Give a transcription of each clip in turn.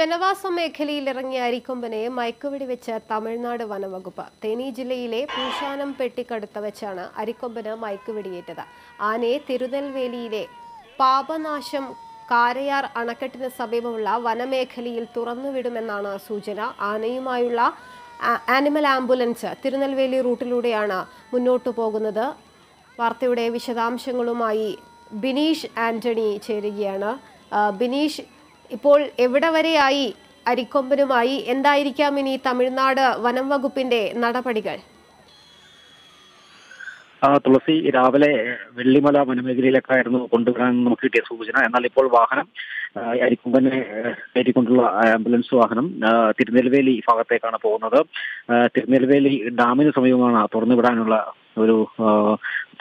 ജനവാസ മേഖലയിൽ ഇറങ്ങിയ അരിക്കൊമ്പനെ മയക്കുവെടി വെച്ച് തമിഴ്നാട് വനംവകുപ്പ്. തേനി ജില്ലയിലെ പൂശാനം പെട്ടിക്കടുത്ത് വെച്ചാണ് അരിക്കൊമ്പന് മയക്കുവെടിയേറ്റത്. ആനയെ തിരുനെൽവേലിയിലെ പാപനാശം കാരയാർ അണക്കെട്ടിന് സമീപമുള്ള വനമേഖലയിൽ തുറന്നുവിടുമെന്നാണ് സൂചന. ആനയുമായുള്ള ആനിമൽ ആംബുലൻസ് തിരുനെൽവേലി റൂട്ടിലൂടെയാണ് മുന്നോട്ടു പോകുന്നത്. വാർത്തയുടെ വിശദാംശങ്ങളുമായി ബിനീഷ് ആന്റണി ചേരുകയാണ്. ബിനീഷ്, ഇപ്പോൾ എവിടെ വരെയായി അരിക്കൊമ്പനുമായി? എന്തായിരിക്കാം ഇനി തമിഴ്നാട് വനം വകുപ്പിന്റെ നടപടികൾ? തുളസി, രാവിലെ വെള്ളിമല വനമേഖലയിലേക്കായിരുന്നു കൊണ്ടുവരാൻ നമുക്ക് കിട്ടിയ സൂചന. എന്നാൽ ഇപ്പോൾ വാഹനം അരിക്കൊമ്പനെ കയറ്റിക്കൊണ്ടുള്ള ആംബുലൻസ് വാഹനം തിരുനെൽവേലി ഭാഗത്തേക്കാണ് പോകുന്നത്. തിരുനെൽവേലി ഡാമിന് സമീപമാണ്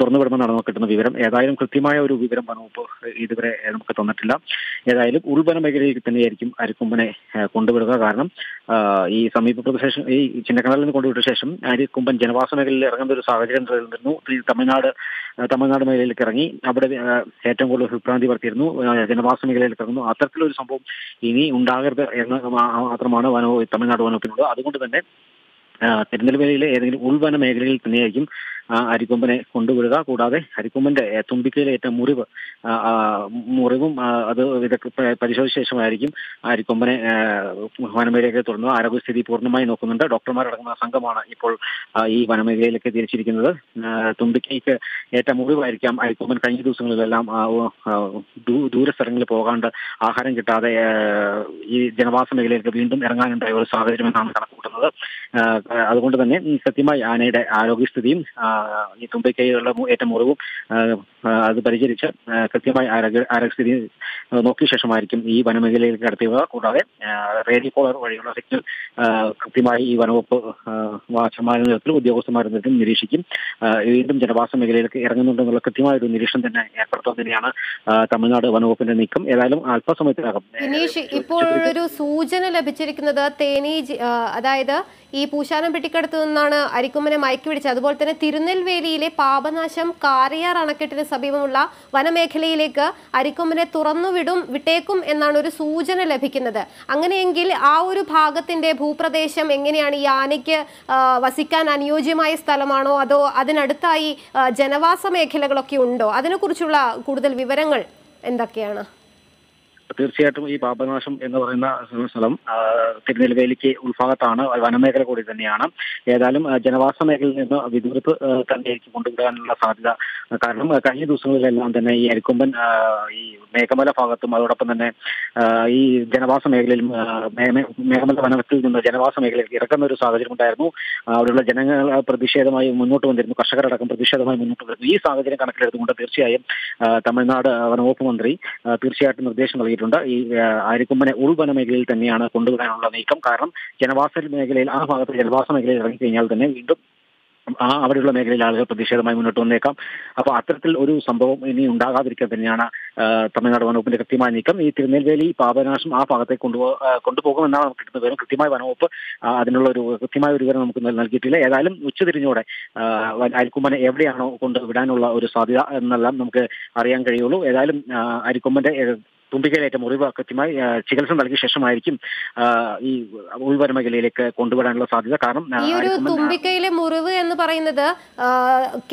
തുറന്നുവിടുമെന്നാണ് നമുക്ക് കിട്ടുന്ന വിവരം. ഏതായാലും കൃത്യമായ ഒരു വിവരം വനവകുപ്പ് ഇതുവരെ നമുക്ക് തന്നിട്ടില്ല. ഏതായാലും ഉൾവന മേഖലയിൽ തന്നെയായിരിക്കും അരിക്കൊമ്പനെ കൊണ്ടുവിടുക. കാരണം ഈ സമീപ പ്രദേശം, ഈ ചിന്നക്കനാലിൽ നിന്ന് കൊണ്ടുവിട്ട ശേഷം അരിക്കൊമ്പൻ ജനവാസ മേഖലയിൽ ഇറങ്ങുന്ന ഒരു സാഹചര്യം നിലനിന്നിരുന്നു. തമിഴ്നാട് മേഖലയിലേക്ക് ഇറങ്ങി അവിടെ ഏറ്റവും കൂടുതൽ വിഭ്രാന്തി വർത്തിയിരുന്നു. ജനവാസ മേഖലയിലേക്ക് ഇറങ്ങുന്നു. അത്തരത്തിലൊരു സംഭവം ഇനി ഉണ്ടാകരുത് എന്ന് മാത്രമാണ് തമിഴ്നാട് വനവകുപ്പിനുള്ളത്. അതുകൊണ്ട് തന്നെ തിരുനെൽവേലിയിലെ ഏതെങ്കിലും ഉൾവന മേഖലയിൽ തന്നെയായിരിക്കും അരിക്കൊമ്പനെ കൊണ്ടുവിടുക. കൂടാതെ അരിക്കൊമ്പന്റെ തുമ്പിക്കയിലേറ്റ മുറിവും അത് ഇതൊക്കെ പരിശോധിച്ച ശേഷമായിരിക്കും അരിക്കൊമ്പനെ വനമേഖലയിലേക്ക് തുറന്നത്. ആരോഗ്യസ്ഥിതി പൂർണ്ണമായി നോക്കുന്നുണ്ട്. ഡോക്ടർമാരടങ്ങുന്ന സംഘമാണ് ഇപ്പോൾ ഈ വനമേഖലയിലേക്ക് തിരിച്ചിരിക്കുന്നത്. തുമ്പിക്കൈക്ക് ഏറ്റ മുറിവായിരിക്കാം അരിക്കൊമ്പൻ കഴിഞ്ഞ ദിവസങ്ങളിലെല്ലാം ദൂരസ്ഥലങ്ങളിൽ പോകാണ്ട് ആഹാരം കിട്ടാതെ ഈ ജനവാസ മേഖലയിലേക്ക് വീണ്ടും ഇറങ്ങാനുണ്ടായ ഒരു സാഹചര്യം എന്നാണ് കണക്കുകൂട്ടുന്നത്. അതുകൊണ്ട് തന്നെ കൃത്യമായി ആനയുടെ ആരോഗ്യസ്ഥിതിയും ഈ തുമ്പിക്കൈകളുടെ ഏറ്റ മുറിവും അത് പരിചരിച്ച് കൃത്യമായി ആരോഗ്യസ്ഥിതി നോക്കിയ ശേഷമായിരിക്കും ഈ വനമേഖലയിലേക്ക് കടത്തിവുക. കൂടാതെ റേഡിയോ കോളർ വഴിയുള്ള സിഗ്നൽ കൃത്യമായി ഈ വനവകുപ്പ് വാച്ചന്മാരുടെ നേതൃത്വത്തിൽ ഉദ്യോഗസ്ഥന്മാരുടെ നേതൃത്വം നിരീക്ഷിക്കും. വീണ്ടും ജനവാസ മേഖലയിലേക്ക് ഇറങ്ങുന്നുണ്ടെന്നുള്ള കൃത്യമായ ഒരു നിരീക്ഷണം തന്നെ ഏർപ്പെടുത്താൻ തന്നെയാണ് തമിഴ്നാട് വനവകുപ്പിന്റെ നീക്കം. ഏതായാലും അല്പസമയത്തിനകം ഇപ്പോൾ ഒരു സൂചന ലഭിച്ചിരിക്കുന്നത് അതായത് ഈ പൂശാനം പെട്ടിക്കടുത്ത് നിന്നാണ് അരിക്കൊമ്പനെ മയക്കുപിടിച്ചത്. അതുപോലെ തന്നെ തിരുനെൽവേലിയിലെ പാപനാശം കാരയാർ അണക്കെട്ടിന് സമീപമുള്ള വനമേഖലയിലേക്ക് അരിക്കൊമ്പനെ വിട്ടേക്കും എന്നാണ് ഒരു സൂചന ലഭിക്കുന്നത്. അങ്ങനെയെങ്കിൽ ആ ഒരു ഭാഗത്തിന്റെ ഭൂപ്രദേശം എങ്ങനെയാണ്? ഈ ആനയ്ക്ക് വസിക്കാൻ അനുയോജ്യമായ സ്ഥലമാണോ, അതോ അതിനടുത്തായി ജനവാസ മേഖലകളൊക്കെ ഉണ്ടോ? അതിനെക്കുറിച്ചുള്ള കൂടുതൽ വിവരങ്ങൾ എന്തൊക്കെയാണ്? തീർച്ചയായിട്ടും ഈ പാപനാശം എന്ന് പറയുന്ന സ്ഥലം തിരുനെൽവേലിക്ക് ഉൾഭാഗത്താണ്, വനമേഖല കൂടി തന്നെയാണ്. ഏതായാലും ജനവാസ മേഖലയിൽ നിന്ന് വിദൂരത്ത് തന്നെയായിരിക്കും കൊണ്ടുവിടാനുള്ള സാധ്യത. കാരണം കഴിഞ്ഞ ദിവസങ്ങളിലെല്ലാം തന്നെ ഈ അരിക്കൊമ്പൻ ഈ മേഘമല ഭാഗത്തും അതോടൊപ്പം തന്നെ ഈ ജനവാസ മേഖലയിലും മേഘമല വനത്തിൽ നിന്ന് ജനവാസ മേഖലയിലേക്ക് ഇറക്കുന്ന ഒരു സാഹചര്യം ഉണ്ടായിരുന്നു. അവിടെയുള്ള ജനങ്ങൾ പ്രതിഷേധമായി മുന്നോട്ട് വന്നിരുന്നു. കർഷകരടക്കം പ്രതിഷേധമായി മുന്നോട്ട് വരുന്നു. ഈ സാഹചര്യം കണക്കിലെടുത്തുകൊണ്ട് തീർച്ചയായും തമിഴ്നാട് വനവകുപ്പ് മന്ത്രി തീർച്ചയായിട്ടും നിർദ്ദേശം നൽകിയിട്ടുണ്ട്. ഈ അരിക്കൊമ്പനെ ഉൾവന മേഖലയിൽ തന്നെയാണ് കൊണ്ടുവരാനുള്ള നീക്കം. കാരണം ജനവാസ മേഖലയിൽ, ആ ഭാഗത്ത് ജനവാസ മേഖലയിൽ ഇറങ്ങിക്കഴിഞ്ഞാൽ തന്നെ വീണ്ടും അവിടെയുള്ള മേഖലയിൽ ആളുകൾ പ്രതിഷേധമായി മുന്നോട്ട് വന്നേക്കാം. അപ്പോൾ അത്തരത്തിൽ ഒരു സംഭവം ഇനി ഉണ്ടാകാതിരിക്കാൻ തന്നെയാണ് തമിഴ്നാട് വനവകുപ്പിന്റെ കൃത്യമായ നീക്കം. ഈ തിരുനെൽവേലി പാപനാശം ആ ഭാഗത്തേക്ക് കൊണ്ടുപോകുമെന്നാണ് നമുക്ക് കിട്ടുന്ന വിവരം. കൃത്യമായ വനവകുപ്പ് അതിനുള്ള ഒരു കൃത്യമായ ഒരു വിവരം നമുക്ക് നൽകിയിട്ടില്ല. ഏതായാലും ഉച്ചതിരിഞ്ഞോടെ അരിക്കൊമ്പനെ എവിടെയാണോ കൊണ്ടുവിടാനുള്ള ഒരു സാധ്യത എന്നെല്ലാം നമുക്ക് അറിയാൻ കഴിയുള്ളൂ. ഏതായാലും അരിക്കൊമ്പന്റെ തുമ്പിക്കയിലേറ്റ മുറിവ് കൃത്യമായി ചികിത്സ നൽകിയ ശേഷമായിരിക്കും ഈ ഉൾവന മേഖലയിലേക്ക് കൊണ്ടുവിടാനുള്ള സാധ്യത. കാരണം ഈ ഒരു തുമ്പിക്കയിലെ മുറിവ് എന്ന് പറയുന്നത്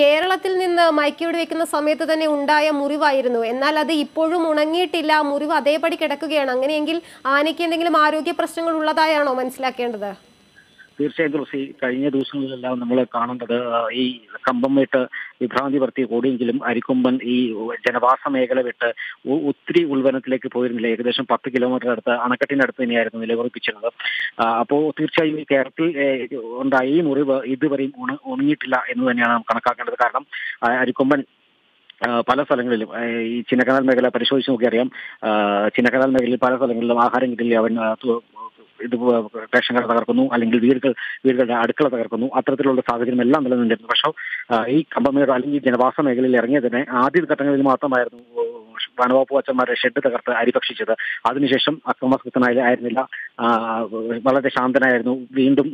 കേരളത്തിൽ നിന്ന് മയക്കുവെടി വെക്കുന്ന സമയത്ത് തന്നെ ഉണ്ടായ മുറിവായിരുന്നു. എന്നാൽ അത് ഇപ്പോഴും ഉണങ്ങിയിട്ടില്ല, മുറിവ് അതേപടി കിടക്കുകയാണ്. അങ്ങനെയെങ്കിൽ ആനയ്ക്ക് എന്തെങ്കിലും ആരോഗ്യ പ്രശ്നങ്ങൾ ഉള്ളതായാണോ മനസ്സിലാക്കേണ്ടത്? തീർച്ചയായും തുളസി, കഴിഞ്ഞ ദിവസങ്ങളിലെല്ലാം നമ്മൾ കാണേണ്ടത് ഈ കമ്പം വിട്ട് വിഭ്രാന്തി വർത്തി കൂടിയെങ്കിലും അരിക്കൊമ്പൻ ഈ ജനവാസ മേഖല വിട്ട് ഒത്തിരി ഉൾവനത്തിലേക്ക് പോയിരുന്നില്ല. ഏകദേശം 10 കിലോമീറ്റർ അടുത്ത് അണക്കെട്ടിനടുത്ത് തന്നെയായിരുന്നു നിലയുറപ്പിച്ചിരുന്നത്. അപ്പോൾ തീർച്ചയായും ഈ കേരളത്തിൽ ഉണ്ടായ ഈ മുറിവ് ഇതുവരെയും ഉണങ്ങിയിട്ടില്ല എന്ന് തന്നെയാണ് നാം കണക്കാക്കേണ്ടത്. കാരണം അരിക്കൊമ്പൻ പല സ്ഥലങ്ങളിലും ഈ ചിന്നക്കനാൽ മേഖല പരിശോധിച്ച് നോക്കിയറിയാം. ചിന്നക്കനാൽ മേഖലയിൽ പല സ്ഥലങ്ങളിലും ആഹാരം കിട്ടില്ല, അവൻ റേഷൻ കട തകർക്കുന്നു, അല്ലെങ്കിൽ വീടുകളുടെ അടുക്കള തകർക്കുന്നു. അത്തരത്തിലുള്ള സാഹചര്യം എല്ലാം നിലനിന്നിരുന്നു. പക്ഷേ ഈ കമ്പമേട് അല്ലെങ്കിൽ ജനവാസ മേഖലയിൽ ഇറങ്ങിയതിനെ ആദ്യ ഘട്ടങ്ങളിൽ മാത്രമായിരുന്നു വനവകുപ്പ് വാച്ചന്മാരുടെ ഷെഡ് തകർത്ത് അരിഭക്ഷിച്ചത്. അതിനുശേഷം അക്രമാസക്തനായിരുന്നില്ല, വളരെ ശാന്തനായിരുന്നു. വീണ്ടും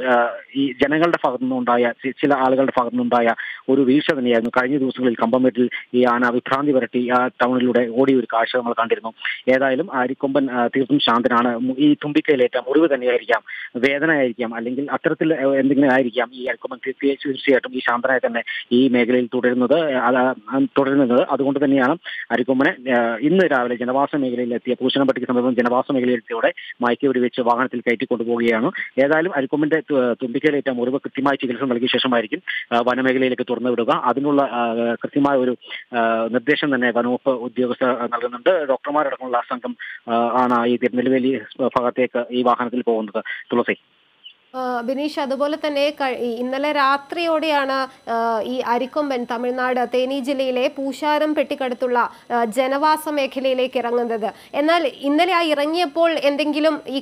ഈ ജനങ്ങളുടെ ഭാഗത്തു നിന്നുണ്ടായ ചില ആളുകളുടെ ഭാഗത്തു നിന്നുണ്ടായ ഒരു വീഴ്ച തന്നെയായിരുന്നു. കഴിഞ്ഞ ദിവസങ്ങളിൽ കമ്പംമേട്ടിൽ ഈ ആന വിഭ്രാന്തി വരട്ടി ആ ടൗണിലൂടെ ഓടിയ ഒരു കാഴ്ച നമ്മൾ കണ്ടിരുന്നു. ഏതായാലും അരിക്കൊമ്പൻ തീർത്തും ശാന്തനാണ്. ഈ തുമ്പിക്കൈയിലേറ്റ മുറിവ് തന്നെയായിരിക്കാം, വേദന ആയിരിക്കാം, അല്ലെങ്കിൽ അത്തരത്തിൽ എന്തെങ്കിലും ആയിരിക്കാം ഈ അരിക്കൊമ്പൻ തീർച്ചയായിട്ടും ഈ ശാന്തനായി തന്നെ ഈ മേഖലയിൽ തുടരുന്നത്. അതുകൊണ്ട് തന്നെയാണ് അരിക്കൊമ്പനെ ഇന്ന് രാവിലെ ജനവാസ മേഖലയിലെത്തിയ പൂശനംപട്ടിക്ക് സമീപം ജനവാസ മേഖലയിലെത്തിയോടെ മയക്കുവെടി വെച്ച് വാഹനത്തിൽ കയറ്റിക്കൊണ്ടുപോവുകയാണ്. ഏതായാലും അരിക്കൊമ്പന്റെ തുമ്പിക്കൈയിലേറ്റ മുറിവ് കൃത്യമായി ചികിത്സ നൽകിയ ശേഷമായിരിക്കും വനമേഖലയിലേക്ക് തുറന്നുവിടുക. അതിനുള്ള കൃത്യമായ ഒരു നിർദ്ദേശം തന്നെ വനവകുപ്പ് ഉദ്യോഗസ്ഥർ നൽകുന്നുണ്ട്. ഡോക്ടർമാരടക്കമുള്ള സംഘം ആണ് ഈ തിരുനെൽവേലി ഭാഗത്തേക്ക് ഈ വാഹനത്തിൽ പോകുന്നത്. തുളസി. ബിനീഷ്, അതുപോലെ തന്നെ ഇന്നലെ രാത്രിയോടെയാണ് ഈ അരിക്കൊമ്പൻ തമിഴ്നാട് തേനി ജില്ലയിലെ പൂശാരം പെട്ടിക്കടുത്തുള്ള ജനവാസ മേഖലയിലേക്ക് ഇറങ്ങുന്നത്. എന്നാൽ ഇന്നലെ ഇറങ്ങിയപ്പോൾ എന്തെങ്കിലും ഈ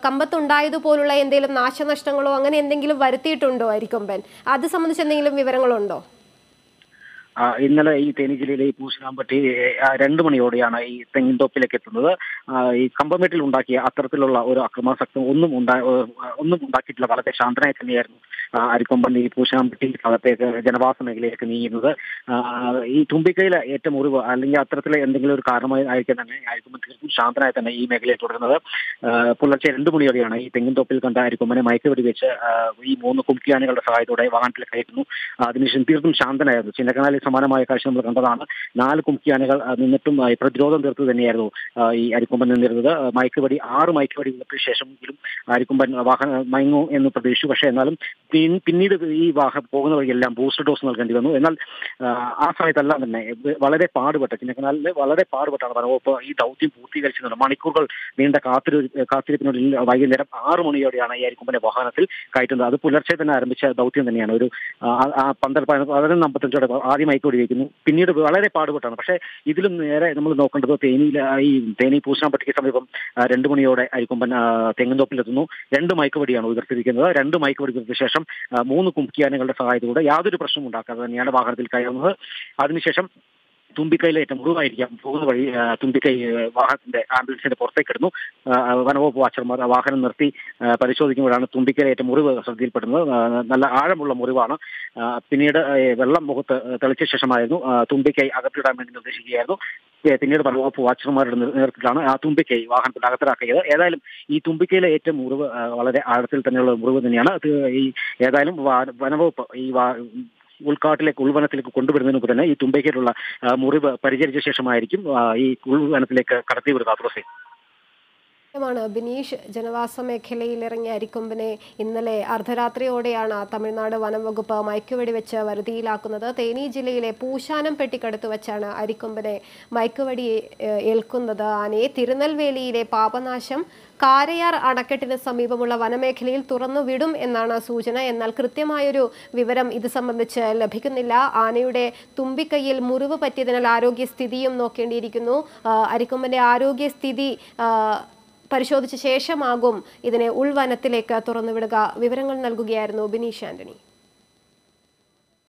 കമ്പത്തുണ്ടായതുപോലുള്ള എന്തെങ്കിലും നാശനഷ്ടങ്ങളോ അങ്ങനെ എന്തെങ്കിലും വരുത്തിയിട്ടുണ്ടോ അരിക്കൊമ്പൻ? അത് സംബന്ധിച്ച് എന്തെങ്കിലും വിവരങ്ങളുണ്ടോ? ഇന്നലെ ഈ തേനി ജില്ലയിലെ ഈ പൂശനാമ്പട്ടി 2 മണിയോടെയാണ് ഈ തെങ്ങിൻതോപ്പിലേക്ക് എത്തുന്നത്. ഈ കമ്പമേട്ടിൽ ഉണ്ടാക്കിയ അത്തരത്തിലുള്ള ഒരു അക്രമാസക്തം ഒന്നും ഉണ്ടാക്കിയിട്ടില്ല. വളരെ ശാന്തനായി തന്നെയായിരുന്നു അരിക്കൊമ്പൻ ഈ പൂശനാമ്പട്ടി ഭാഗത്തേക്ക് ജനവാസ മേഖലയിലേക്ക് നീങ്ങുന്നത്. ഈ തുമ്പിക്കൈയിൽ ഏറ്റ മുറിവ് അല്ലെങ്കിൽ അത്തരത്തിലെ എന്തെങ്കിലും ഒരു കാരണമായി ആയിരിക്കും തന്നെ അരിക്കൊമ്പൻ തീർത്തും ശാന്തനായി തന്നെ ഈ മേഖലയിൽ തുടരുന്നത്. പുലർച്ചെ 2 മണിയോടെയാണ് ഈ തെങ്ങിൻതോപ്പിൽ കണ്ട അരിക്കൊമ്പനെ മയക്കുവെടി വെച്ച് ഈ 3 കുംക്കിയാനകളുടെ സഹായത്തോടെ വാഹനത്തിൽ കയറ്റുന്നു. അതിനുശേഷം തീർത്തും ശാന്തനായിരുന്നു. ചിന്നക്കനാലിൽ സമാനമായ കാഴ്ച നമ്മൾ കണ്ടതാണ്. 4 കുംക്കിയാനകൾ നിന്നിട്ടും പ്രതിരോധം തീർത്ത് തന്നെയായിരുന്നു ഈ അരിക്കൊമ്പൻ നിന്നിരുന്നത്. 6 മയക്കുവെടി വിട്ട ശേഷമെങ്കിലും അരിക്കൊമ്പൻ മയങ്ങും എന്ന് പ്രതീക്ഷിച്ചു. പക്ഷേ എന്നാലും പിന്നീട് ഈ പോകുന്ന വഴിയെല്ലാം ബൂസ്റ്റർ ഡോസ് നൽകേണ്ടി വന്നു. എന്നാൽ ആ സമയത്തെല്ലാം തന്നെ വളരെ പാടുപെട്ട ചിന്നക്കനാലിൽ വളരെ പാടുപെട്ടാണ് വനവകുപ്പ് ഈ ദൗത്യം പൂർത്തീകരിച്ചത്. മണിക്കൂറുകൾ നീണ്ട കാത്തിരിപ്പിനുള്ളിൽ വൈകുന്നേരം 6 മണിയോടെയാണ് ഈ അരിക്കൊമ്പനെ വാഹനത്തിൽ കയറ്റുന്നത്. അത് പുലർച്ചെ തന്നെ ആരംഭിച്ച ദൗത്യം തന്നെയാണ്. ഒരു 11:55 ആദ്യം മയക്കുവെടി വയ്ക്കുന്നു. പിന്നീട് വളരെ പാടുപെട്ടാണ്. പക്ഷേ ഇതിലും നേരെ നമ്മൾ നോക്കേണ്ടത് തേനി പൂശനാമ്പട്ടിക്ക് സമീപം 2 മണിയോടെ അരിക്കൊമ്പൻ തെങ്ങിൻതോപ്പിലെത്തുന്നു. 2 മയക്കുവെടിയാണ് ഉയർത്തിയിരിക്കുന്നത്. 2 മയക്കുവെടി ഉയർത്തിയ ശേഷം 3 കുംക്കിയാനകളുടെ സഹായത്തോടെ യാതൊരു പ്രശ്നവും ഉണ്ടാക്കാതെ തന്നെയാണ് വാഹനത്തിൽ കയറുന്നത്. അതിനുശേഷം തുമ്പിക്കൈയിലേറ്റ മുറിവായിരിക്കാം പോകുന്ന വഴി തുമ്പിക്കൈ വാഹനത്തിന്റെ ആംബുലൻസിന്റെ പുറത്തേക്കിടുന്നു. വനവകുപ്പ് വാച്ചർമാർ വാഹനം നിർത്തി പരിശോധിക്കുമ്പോഴാണ് തുമ്പിക്കൈയിലേറ്റ മുറിവ് ശ്രദ്ധയിൽപ്പെടുന്നത്. നല്ല ആഴമുള്ള മുറിവാണ്. പിന്നീട് വെള്ളം മുഖത്ത് തെളിച്ച ശേഷമായിരുന്നു തുമ്പിക്കൈ അകത്തിടാൻ വേണ്ടി നിർദ്ദേശിക്കുകയായിരുന്നു. പിന്നീട് വനവകുപ്പ് വാച്ചർമാരുടെ നേതൃത്വത്തിലാണ് ആ തുമ്പിക്കൈ വാഹനത്തിൽ അകത്തിലാക്കിയത്. ഏതായാലും ഈ തുമ്പിക്കൈയിലെ ഏറ്റവും മുറിവ് വളരെ ആഴത്തിൽ തന്നെയുള്ള മുറിവ് തന്നെയാണ്. ഈ ഏതായാലും വനവകുപ്പ് ഈ ഉൾവനത്തിലേക്ക് കൊണ്ടുവരുന്നതിന് മുമ്പ് തന്നെ ഈ തുമ്പിക്കൈയിലുള്ള മുറിവ് പരിചരിച്ച ശേഷമായിരിക്കും ഈ ഉൾവനത്തിലേക്ക് കടത്തിവിടുക. തുളസി. ബിനീഷ്, ജനവാസ മേഖലയിൽ ഇറങ്ങിയ അരിക്കൊമ്പനെ ഇന്നലെ അർദ്ധരാത്രിയോടെയാണ് തമിഴ്നാട് വനംവകുപ്പ് മയക്കുവെടി വെച്ച് വരുതിയിലാക്കുന്നത്. തേനി ജില്ലയിലെ പൂശാനം പെട്ടിക്കടുത്ത് വെച്ചാണ് അരിക്കൊമ്പനെ മയക്കുവെടി ഏൽക്കുന്നത്. ആനയെ തിരുനെൽവേലിയിലെ പാപനാശം കാരയാർ അണക്കെട്ടിന് സമീപമുള്ള വനമേഖലയിൽ തുറന്നുവിടും എന്നാണ് സൂചന. എന്നാൽ കൃത്യമായൊരു വിവരം ഇത് സംബന്ധിച്ച് ലഭിക്കുന്നില്ല. ആനയുടെ തുമ്പിക്കൈയിൽ മുറിവ് പറ്റിയതിനാൽ ആരോഗ്യസ്ഥിതിയും നോക്കേണ്ടിയിരിക്കുന്നു. അരിക്കൊമ്പന്റെ ആരോഗ്യസ്ഥിതി പരിശോധിച്ച ശേഷമാകും ഇതിനെ ഉൾവനത്തിലേക്ക് തുറന്നുവിടുക. വിവരങ്ങൾ നൽകുകയായിരുന്നു ബിനീഷ് ആന്റണി.